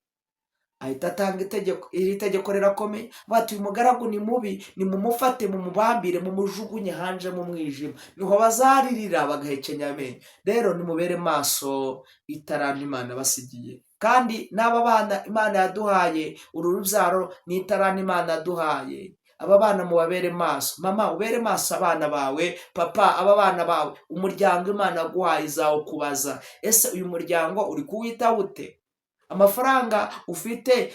Ahita atanga itegeko. Iri tegeko rirakomeye, bati uyu mugaragu ni mubi, ni mumufate, mumubambire, mumujugunye hanze mu mwijima, niho bazaririra bagahekenya amenyo. Rero nimubere maso itarano Imana basigiye. Kandi n'aba bana Imana yaduhaye, uru rubyaro ni itarano Imana yaduhaye. Aba bana mubabere maso. Mama ubere maso abana bawe, papa aba bana bawe. Umuryango Imana yaguhaye izawukubaza, ese uyu muryango uri kuwitaho ute? Amafaranga ufite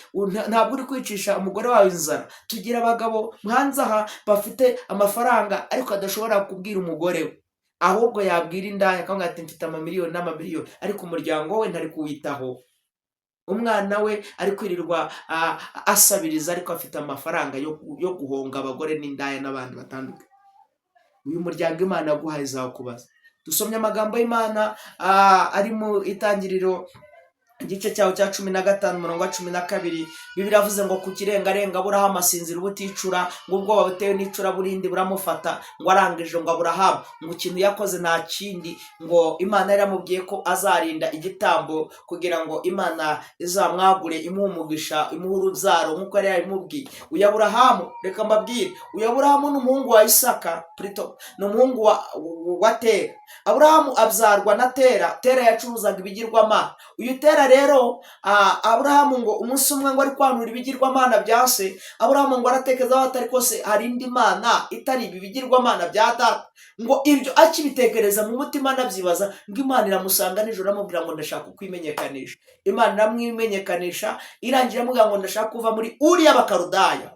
ntabwo uri kwicisha umugore wawe inzara. Tugira abagabo mwanza aha bafite amafaranga ariko adashobora kubwira umugore we. ahubwo yabwira indaya akavuga ati mfite amamiliyoni n'amamiliyoni, ariko umuryango we ntari kuwitaho. Umwana we ari kwirirwa asabiriza, ariko afite amafaranga yo guhonga abagore n'indaya n'abandi batandukanye. Uyu muryango Imana yaguhaye izakubaza. Dusomye amagambo y'Imana ari mu Itangiriro igice cyaho cya 15 umurongo wa 12. Bibiliya yavuze ngo ku kirengarenga Aburahamu asinzira ubuticura, ngo ubwoba butewe n'icura burindi buramufata, ngo arangije ngo Aburahamu ngo ikintu yakoze nta kindi, ngo Imana yaramubwiye ko azarinda igitambo kugira ngo Imana izamwagure, imuhe umugisha, imuhe urubyaro nk'uko yari yabimubwiye. Uyu Aburahamu, reka mbabwire, uyu Aburahamu ni umuhungu wa Isaka, ni umuhungu wa Tera. Aburahamu abyarwa na Tera. Tera yacuruzaga ibigirwamana. Uyu Tera rero Aburahamu ngo umunsi umwe ngo ari kwanura ibigirwamana bya se, Aburahamu ngo aratekereza atari kose hari indi mana itari ibi bigirwamana bya data. Ngo ibyo akibitekereza mu mutima anabyibaza, ngo Imana iramusanga nijoro amubwira ngo ndashaka kwimenyekanisha. Imana iramwimenyekanisha, irangira amubwira ngo ndashaka kuva muri Uriya Bakarudaya,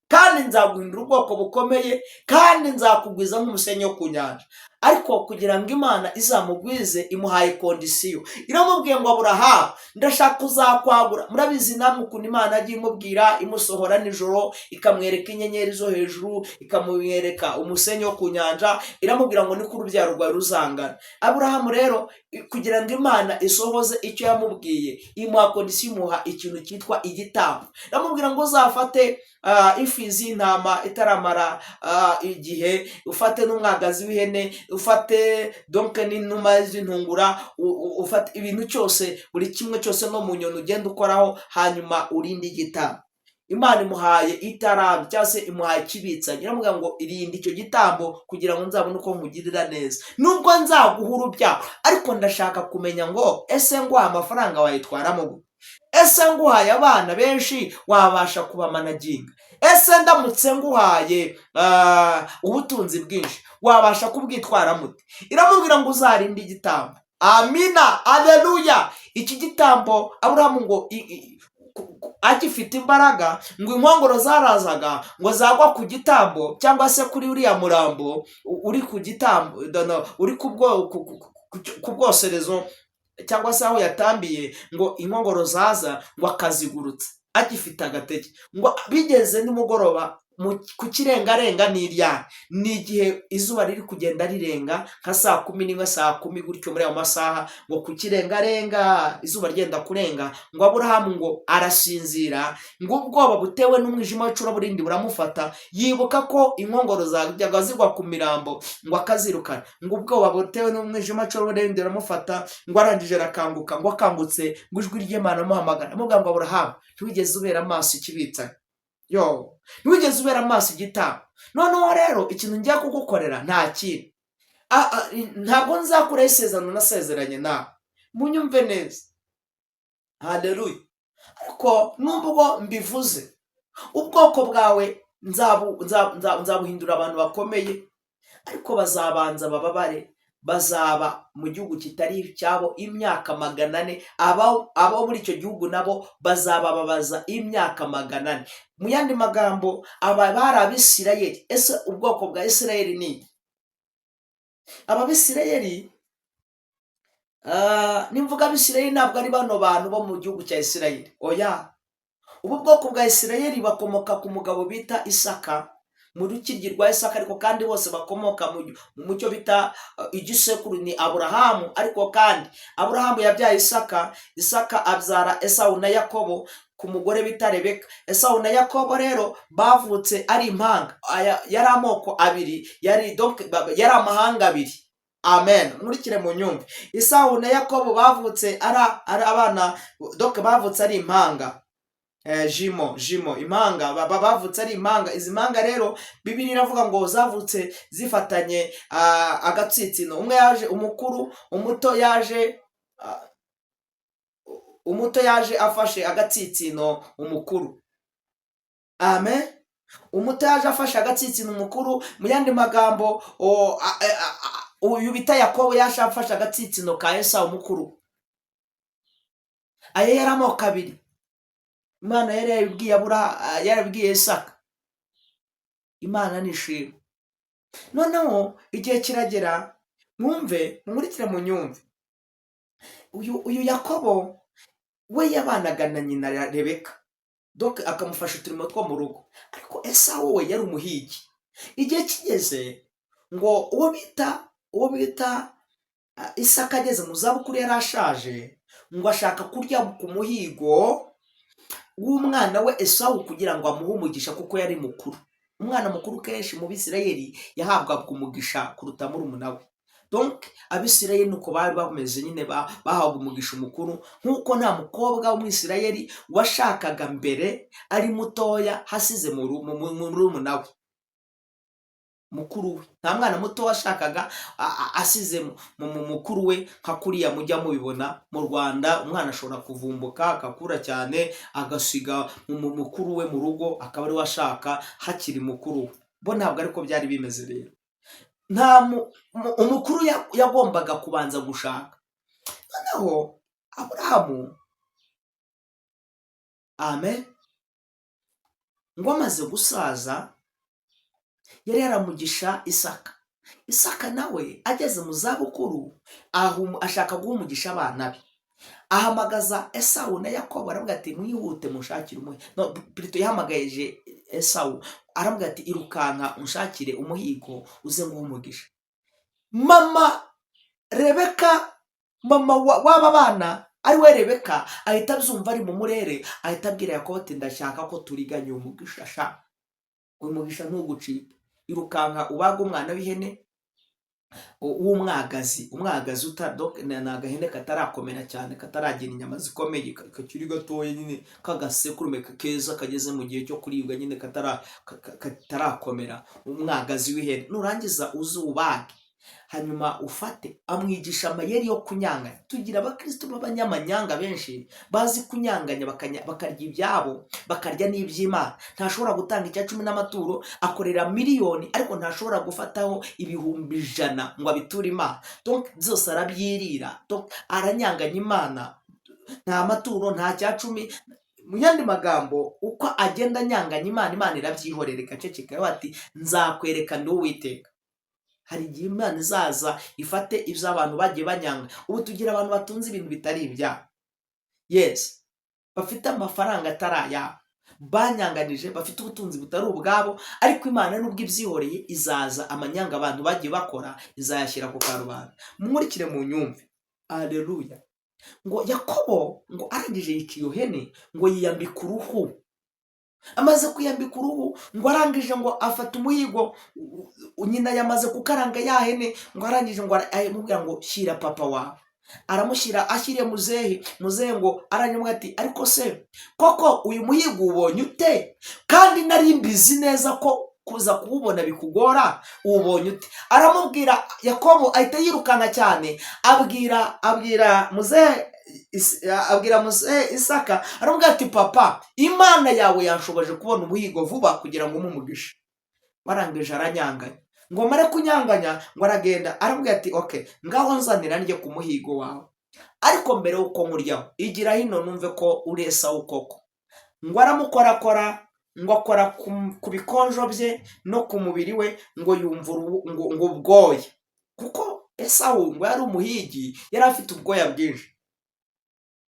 kandi nzaguhindura ubwoko bukomeye, kandi nzakugwiza nk'umusenyi wo ku nyanja. Ariko kugira ngo Imana izamugwize imuhaye kondisiyo. Iramubwiye ngo Aburahamu ndashaka kuzakwagura. Murabizi namwe ukuntu Imana yagiye imubwira, imusohora nijoro, ikamwereka inyenyeri zo hejuru, ikamwereka umusenyi wo ku nyanja, iramubwira ngo niko urubyaro rwawe ruzangana. Aburahamu rero kugira ngo Imana isohoze icyo yamubwiye, imuha kondisiyo, imuha ikintu cyitwa igitambo. Iramubwira ngo uzafate ifizi y'intama itaramara igihe, ufate n'umwagazi w'ihene, ufate donke n'inuma z'intungura, ufate ibintu cyose, buri kimwe cyose no mu nyoni ugenda ukoraho, hanyuma urinde igitambo. Imana imuhaye itarambi cyangwa se imuhaye ikibitsa. Iramubwira ngo irinde icyo gitambo kugira ngo nzabone uko nkugirira neza, nubwo nzaguha urubyaro, ariko ndashaka kumenya ngo ese nguhaye amafaranga wayitwaramo gute? Ese nguhaye abana benshi wabasha kubamanaginga? Ese ndamutse nguhaye ubutunzi bwinshi wabasha kubwitwara mute? Iramubwira ngo uzarinde igitambo. Amina, aleluya. Iki gitambo Aburahamu ngo agifite imbaraga, ngo inkongoro zarazaga ngo zagwa ku gitambo, cyangwa se kuri uriya murambo uri ku gitambo, uri ku bwoserezo cyangwa se aho yatambiye, ngo inkongoro zaza ngo akazigurutsa agifite agatege. Ngo bigeze nimugoroba ku kirengarenga n'irya, ni igihe izuba riri kugenda rirenga nka 11 saa 10 gutyo muri ayo masaha, ngo ku kirengarenga izuba ryenda kurenga, ngo Aburahamu ngo arasinzira, ngo ubwoba butewe n'umwijima w'icuraburindi buramufata, yibuka ko inkongoro zajyaga zigwa ku mirambo, ngo akazirukana. Ngo ubwoba butewe n'umwijima w'icuraburindi buramufata, ngo arangije arakanguka. Ngo akangutse, ngo ijwi ry'Imana amuhamagara, amubwira ngo Aburahamu ntiwigeze ubera amaso ikibitsa, ntiwigeze ubera amaso igitambo. Noneho rero ikintu ngiye kugukorera nta kintu, ntabwo nzakuraho isezerano nasezeranye nawe. Munyumve neza, haleluya. Ariko nubwo mbivuze, ubwoko bwawe nzabuhindura abantu bakomeye, ariko bazabanza bababare. Bazaba mu gihugu kitari icyabo imyaka 400. Abo muri icyo gihugu nabo bazababaza imyaka 400. Mu yandi magambo, aba bari Abisirayeli. Ese ubwoko bwa Isirayeli ni aba Bisirayeli? Nimvuga Abisirayeli ntabwo ari bano bantu bo mu gihugu cya Isirayeli, oya. Ubu bwoko bwa Isirayeli bakomoka ku mugabo bita Isaka, mu rukiryi rwa Isaka, ariko kandi bose bakomoka mu cyo bita igisekuru ni Aburahamu. Ariko kandi Aburahamu yabyaye Isaka, Isaka abyara Esawu na Yakobo ku mugore bita Rebeka. Esawu na Yakobo rero bavutse ari impanga, yari amoko abiri, yari amahanga abiri. Amen, nkurikire mu nyumve. Esawu na Yakobo bavutse ari abana, bavutse ari impanga. Jimo impanga, bavutse ari impanga. Izi mpanga rero Bibiliya iravuga ngo zavutse zifatanye agatsitsino. Umwe yaje umukuru, umuto yaje afashe agatsitsino umukuru. Amen. Umuto yaje afashe agatsitsino umukuru. Mu yandi magambo, uyu bita Yakobo yaje afashe agatsitsino ka Esawu umukuru. Aye yari amoko abiri. Imana yarabwiye Isaka. Imana nishimwe. Noneho igihe kiragera, mumurikire mu nyumve. Uyu Yakobo we yabanaga na nyina Rebeka, donc akamufasha uturimo two mu rugo, ariko Esawu we yari umuhigi. Igihe kigeze ngo uwo bita Isaka ageze mu zabukuru, yari ashaje, ngo ashaka kurya ku muhigo w'umwana we Esawu kugira ngo amuhe umugisha, kuko yari mukuru. Umwana mukuru kenshi mu Bisirayeli yahabwaga umugisha kuruta murumuna we. Donc Abisirayeli nuko bari bameze nyine, bahabwa umugisha umukuru, nk'uko nta mukobwa w'Umwisirayeli washakaga mbere ari mutoya hasize murumuna we mukuru we. Nta mwana muto washakaga asize mu mukuru we, nka kuriya mujya mubibona mu Rwanda. Umwana ashobora kuvumbuka agakura cyane agasiga mu mukuru we mu rugo, akaba ari we ashaka hakiri mukuru we. Bo ntabwo ariko byari bimeze rero. Umukuru yagombaga kubanza gushaka. Noneho Aburahamu, amen, ngo amaze gusaza yari yaramugisha Isaka. Isaka nawe ageze mu zabukuru, ashaka guha umugisha abana be. Ahamagaza Esawu na Yakobo, aravuga ati mwihute munshakire plutôt yahamagaje Esawu, aravuga ati irukanka unshakire umuhigo uze nguhe umugisha. Mama Rebeka, mama w'aba bana ari we Rebeka, ahita abyumva ari mu murere, ahita abwira Yakobo ati ndashaka ko turiganya umugisha sha, uyu mugisha ntugucike. Irukanka ubaga umwana w'ihene w'umwagazi. Umwagazi ni agahene katarakomera cyane, kataragira inyama zikomeye, kakiri gatoya nyine, kagasekurume keza kageze mu gihe cyo kuribwa nyine, katarakomera. Umwagazi w'ihene nurangiza uzubage, hanyuma ufate, amwigisha amayeri yo kunyanganya. Tugira abakristo b'abanyamanyanga benshi bazi kunyanganya, bakarya ibyabo bakarya n'iby'Imana. Ntashobora gutanga icya 10 n'amaturo, akorera miliyoni ariko ntashobora gufataho 100,000 ngo abiture Imana. Donc zose arabyirira, donc aranyanganya Imana, nta maturo nta cya 10. Mu yandi magambo, uko agenda anyanganya Imana irabyihorera igaceceka, ati nzakwereka ndi Uwiteka. Hari igihe Imana izaza ifate ibyo abantu bagiye banyanga. Ubu tugira abantu batunze ibintu bitari ibyabo, yes, bafite amafaranga atari ayabo, banyanganije, bafite ubutunzi butari ubwabo, ariko Imana nubwo ibyihoreye izaza amanyanga abantu bagiye bakora izayashyira ku karubanda. Mumurikire mu nyumve, aleluya. Ngo Yakobo ngo arangije yikiyo hene, ngo yiyambika uruhu. Amaze kuyambika uruhu, ngo arangije ngo afata umuhigo, nyina yamaze kukaranga ya hene, ngo arangije ngo aramubwira ngo shyira papa wawe. Aramushyira, ashyiriye muzehe ngo aranyumwe ati ariko se koko uyu muhigo ubonye ute? Kandi nari mbizi neza ko kuza kuwubona bikugora, ubonye ute? Aramubwira, Yakobo ahita yirukana cyane, abwira muzehe Isaka, aramubwira ati papa, Imana yawe yanshoboje kubona umuhigo vuba kugira ngo umumugishe. Barangije aranyanganya, ngo mare kunyanganya, ngo aragenda, aramubwira ati okay, ngaho nzanira njye ku muhigo wawe, ariko mbere uko nkuryaho igira hino numve ko uri Esawu koko. Ngo aramukorakora, ngo akora ku bikonjo bye no ku mubiri we, ngo yumva ngo ubwoya, kuko Esawu ngo yari umuhigi, yari afite ubwoya bwinshi,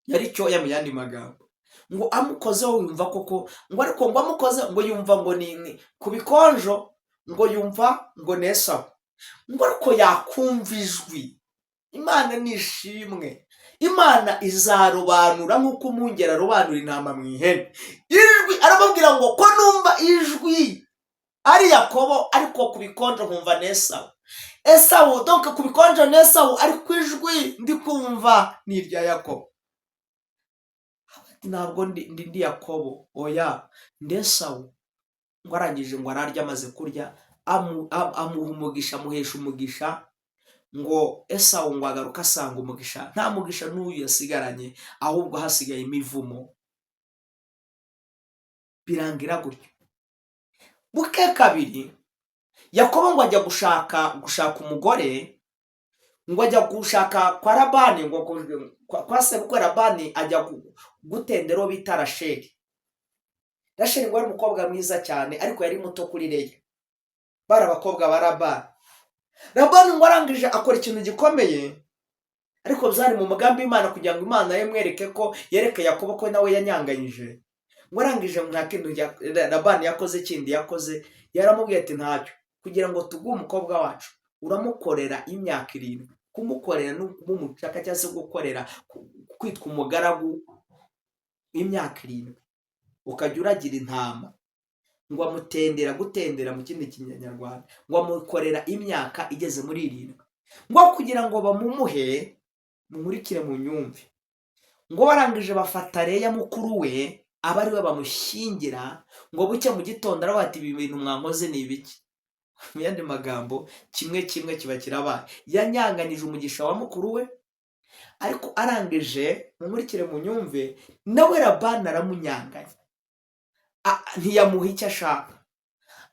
yari cyoya mu yandi magambo. Ngo amukozeho yumva koko, ngo ariko ngo amukoze, ngo yumva ngo ni ku bikonjo, ngo yumva ngo ni Esawu. Ngo ariko yakumva ijwi. Imana nishimwe, Imana izarobanura nk'uko umwungeri arobanura intama mu ihene. Ijwi, arababwira ngo ko numva ijwi ari Yakobo, ariko ku bikonjo nkumva n'Esawu. Esawu, donc ku bikonjo n'Esawu, ariko ijwi ndi kumva ni irya Yakobo. Ntabwo ndi Yakobo, oya ndi Esawu. Ngo arangije ngo ararya, amaze kurya amuha umugisha, amuhesha umugisha. Ngo Esawu ngo agaruka asanga umugisha nta mugisha n'uyu yasigaranye, ahubwo hasigaye imivumo. Birangira gutyo. Buke kabiri, Yakobo ngo ajya gushaka umugore, ngo ajya gushaka kwa Labani, ngo kwa sebukwe Labani ajya gutendero bita Rasheli. Rasheli ngo ari umukobwa mwiza cyane, ariko yari muto kuri Leya. Bari abakobwa ba Labani. Labani ngo arangije akora ikintu gikomeye, ariko byari mu mugambi w'Imana kugira ngo Imana yamwereke ko yereke Yakobo ko nawe yanyanganyije. Ngo arangije nta kintu Labani yakoze kindi yakoze, yaramubwiye ati ntacyo, kugira ngo tuguhe umukobwa wacu uramukorera imyaka 7. Kumukorera n'umushaka cyangwa se gukorera kwitwa umugaragu imyaka 7, ukajya uragira intama. Ngo amutendera, gutendera mu kindi kinyarwanda, ngo amukorera imyaka igeze muri 7, ngo kugira ngo bamumuhe. Mumurikire mu nyumve. Ngo barangije bafata Leya mukuru we aba ari we bamushyingira. Ngo bucye mu gitondo aravuga ati ibi bintu mwankoze ni ibiki? Mu yandi magambo kimwe kiba kirabaye. Yanyanganije umugisha wa mukuru we, ariko arangije mumurikire mu nyumve, nawe Labani aramunyanganya, ntiyamuha icyo ashaka.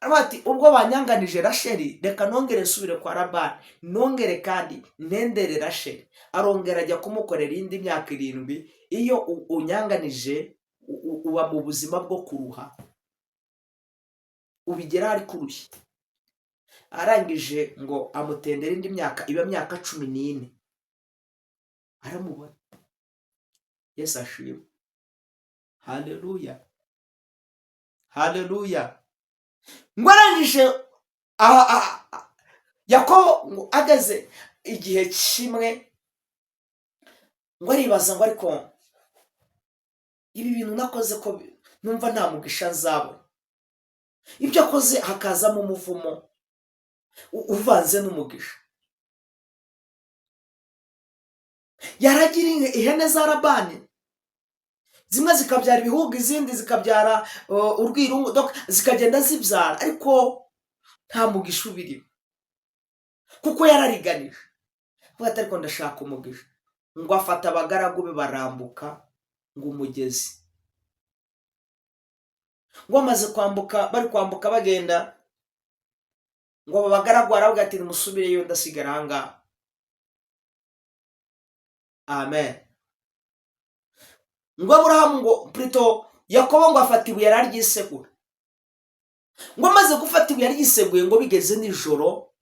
Aravuga ati ubwo banyanganije Rasheli, reka nongere nsubire kwa Labani, nongere kandi ntendere Rasheli. Arongera ajya kumukorera indi myaka 7. Iyo unyanganije uba mu buzima bwo kuruha, ubigera ari kurushya. Arangije ngo amutendera indi myaka, iba myaka 14. Aramubona. Yesu ashimwe. Haleluya, haleluya. Ngo arangije Yakobo ageze igihe kimwe, ngo aribaza ngo ariko ibi bintu nakoze ko numva nta mugisha nzabona. Ibyo akoze hakazamo umuvumo uvanze n'umugisha. Yaragira ihene za Labani, zimwe zikabyara ibihugu, izindi zikabyara urwirungu, zikagenda zibyara, ariko nta mugisha ubirimo, kuko yarariganije. Vuga ati ariko ndashaka umugisha. Ngo afata abagaragu be barambuka ngo umugezi. Ngo amaze kwambuka, bari kwambuka bagenda, ngo abagaragu baravuga ati nimusubireyo ndasigara ahangaha. Amen. Ngo Aburahamu ngo plutôt Yakobo ngo afata ibuye araryisegura. Ngo amaze gufata ibuye aryiseguye, ngo bigeze nijoro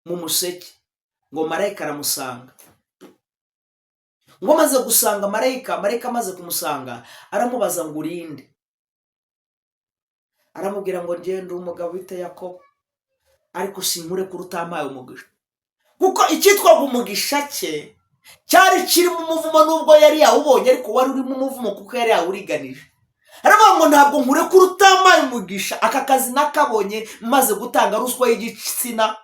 mu museke, ngo marayika aramusanga. Ngo amaze gusanga marayika amaze kumusanga, aramubaza ngo urinde. Aramubwira ngo ngende umugabo wita Yakobo, ariko sinkure kurutampaye umugisha. Kuko icyitwaga umugisha cye cyari kirimo umuvumo, nubwo yari yawubonye ariko wari urimo umuvumo kuko yari yawuriganije. Aravuga ngo ntabwo nkure kurutampaye umugisha, aka kazi nakabonye maze gutanga ruswa y'igitsina.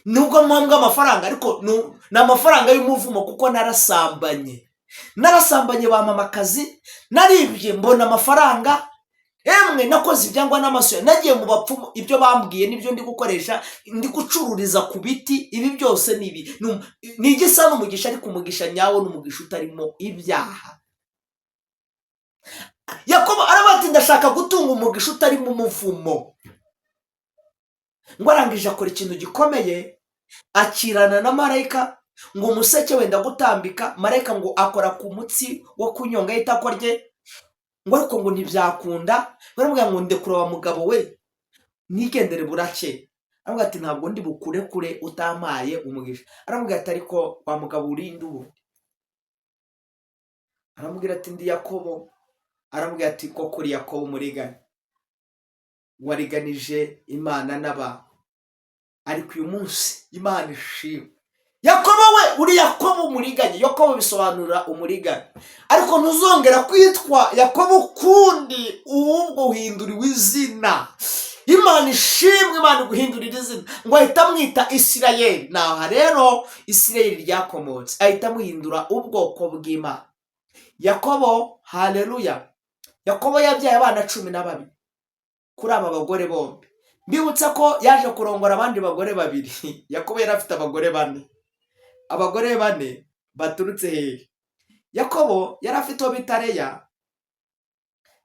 Nubwo mpambwa amafaranga, ariko ni amafaranga y'umuvumo kuko narasambanye bamama akazi, naribye mbona amafaranga. Emwe nakoze ibyangwa n'amaso, nagiye mu bapfumu, ibyo bambwiye nibyo ndi gukoresha, ndi gucururiza ku biti. Ibi byose ni igisa n'umugisha, ariko umugisha nyawo n'umugisha utarimo ibyaha. Yakobo aravuga ati ndashaka gutunga umugisha utarimo umuvumo. Ngo arangije akora ikintu gikomeye, akirana na marayika. Ngo umuseke wenda gutambika, marayika ngo akora ku mutsi wo kunyonga y'itako rye. Ngo ariko ngo ntibyakunda, baramubwira ngo ndekura wa mugabo we, nigendere burake. Aravuga ati ntabwo ndi bukure kure utampaye umugisha. Aramubwira ati ariko wa mugabo urinde ubu? Aramubwira ati ndi Yakobo. Aramubwira ati ko kuri Yakobo umuriganya, wariganije Imana n'abantu, ariko uyu munsi Imana ishimwe. Yakobo we uri Yakobo umuriganya. Yakobo bisobanura umuriganya, ariko ntuzongera kwitwa Yakobo ukundi, ahubwo uhinduriwe izina. Imana ishimwe, Imana guhindurira izina. Ngo ahita amwita Isirayeli. Naha rero Isirayeli ryakomotse, ahita amuhindura ubwoko bw'Imana. Yakobo, haleluya. Yakobo yabyaye abana 12 kuri aba bagore bombi. Mbibutsa ko yaje kurongora abandi bagore 2. Yakobo yari afite abagore 4. Abagore 4 baturutse hehe? Yakobo yari afite uwo bita Leya.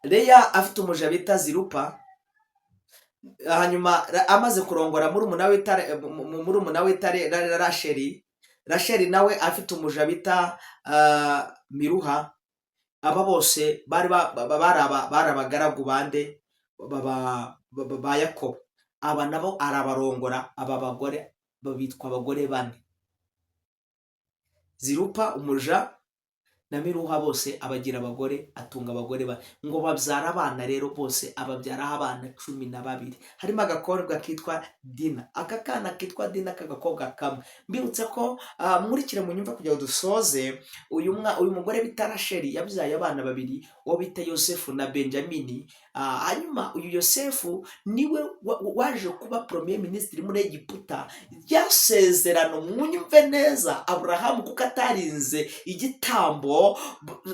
Leya afite umuja bita Zilupa. Hanyuma amaze kurongora murumuna wita Rasheli. Rasheli nawe afite umuja bita Miruha. Aba bose bari abagaragu bande ba Yakobo, aba nabo arabarongora. Aba bagore bitwa abagore bane: Zirupa umuja na Miruha, bose abagira abagore, atunga abagore bane, ngo babyara abana. Rero bose ababyaraho abana 12. Harimo agakobwa kitwa Dina. Aka kana kitwa Dina k'agakobwa kamwe. Mbibutse ko murikire mu nyumva kugira ngo dusoze. Uyu mugore bita Rasheli yabyaye abana babiri, uwo bita Yosefu na Benjamini. Hanyuma uyu Yosefu niwe waje kuba premier ministre muri Egiputa. Ryasezerano, mwumve neza, Aburahamu kuko atarinze igitambo,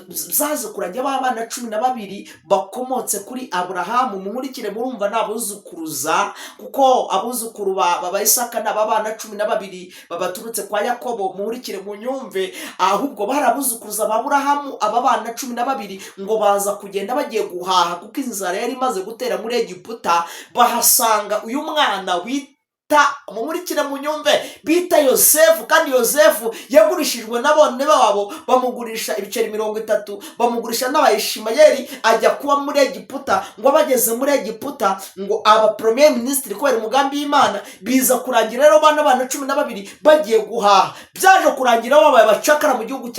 zaze kurangira abana 12 bakomotse kuri Aburahamu. Munkurikire murumva n'abuzukuruza, kuko abuzukuru baba Isaka n'aba bana 12 babaturutse kwa Yakobo. Munkurikire mu nyumve, ahubwo barabuzukuruza ba Aburahamu. Aba bana 12 ngo baza kugenda bagiye guhaha, kuko inzara yari imaze gutera muri Egiputa. Bahasanga uyu mwana munkurikire mu nyumve bita Yosefu, kandi Yosefu yagurishijwe n'abone babo, bamugurisha ibiceri 30, bamugurisha n'Abayishimayeli, ajya kuba muri Egiputa. Ngo bageze muri Egiputa, ngo aba premier ministre kubera umugambi w'Imana. Biza kurangira rero bana 12 bagiye guhaha, byaje kurangira babaye bacakara mu gihugu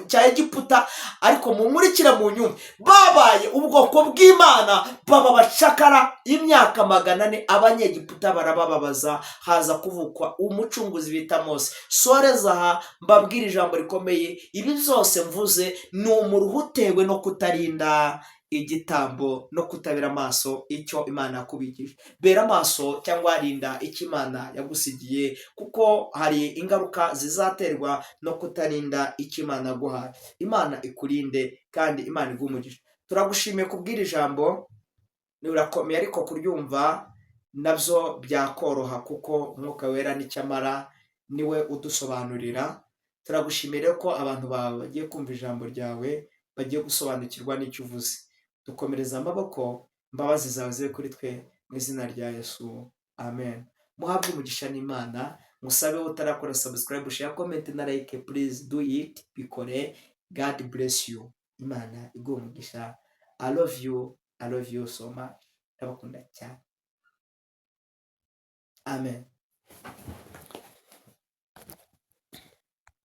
cya Egiputa. Ariko munkurikire mu nyumve, babaye ubwoko bw'Imana, baba bacakara imyaka 400. Abanyegiputa barabababaza, haza kuvukwa umucunguzi bita Mose. Soreza aha mbabwira ijambo rikomeye. Ibi byose mvuze ni umuruhu utewe no kutarinda igitambo no kutabera amaso icyo Imana yakubikije. Bera amaso cyangwa rinda icyo Imana yagusigiye, kuko hari ingaruka zizaterwa no kutarinda icyo Imana yaguhaye. Imana ikurinde kandi Imana iguhe umugisha. Turagushimiye kubwira ijambo, nirakomeye ariko kuryumva nabyo byakoroha, kuko Umwuka Wera n'icyamara niwe udusobanurira. Turagushimira ko abantu bawe bagiye kumva ijambo ryawe, bagiye gusobanukirwa n'icyo uvuze. Dukomereza amaboko, imbabazi zawe zibe kuri twe, mu izina rya Yesu, amen. Muhabwe umugisha n'Imana. Musabe utarakora subscribe, share, comment na like, please do it. Bikore. God bless you. Imana iguhe umugisha. I love you so much. Ndabakunda cyane. Amen.